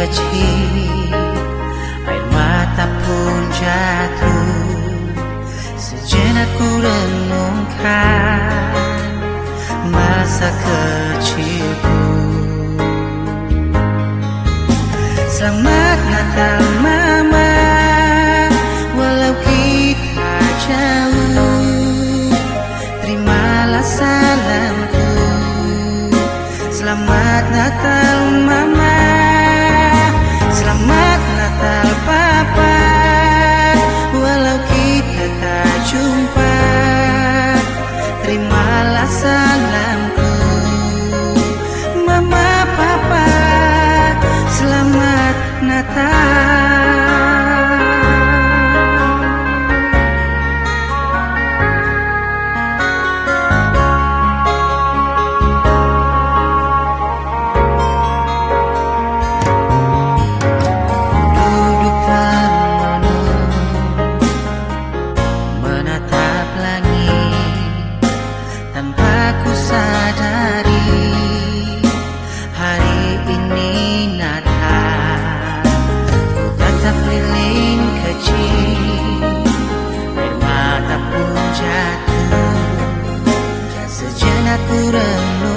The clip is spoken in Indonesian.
kecil, air mata pun jatuh. Sejenak ku renungkan masa kecilku. Selamat Natal Mama, walau kita jauh, terimalah salamku. Selamat Natal Mama, selamat Natal Papa, walau kita tak jumpa, terimalah salamku. Mama Papa, selamat Natal. Duduk termenung menatap langit, tanpa ku sadari hari ini Natal. Ku tatap lilin kecil, air mata pun jatuh. Sejenak ku renung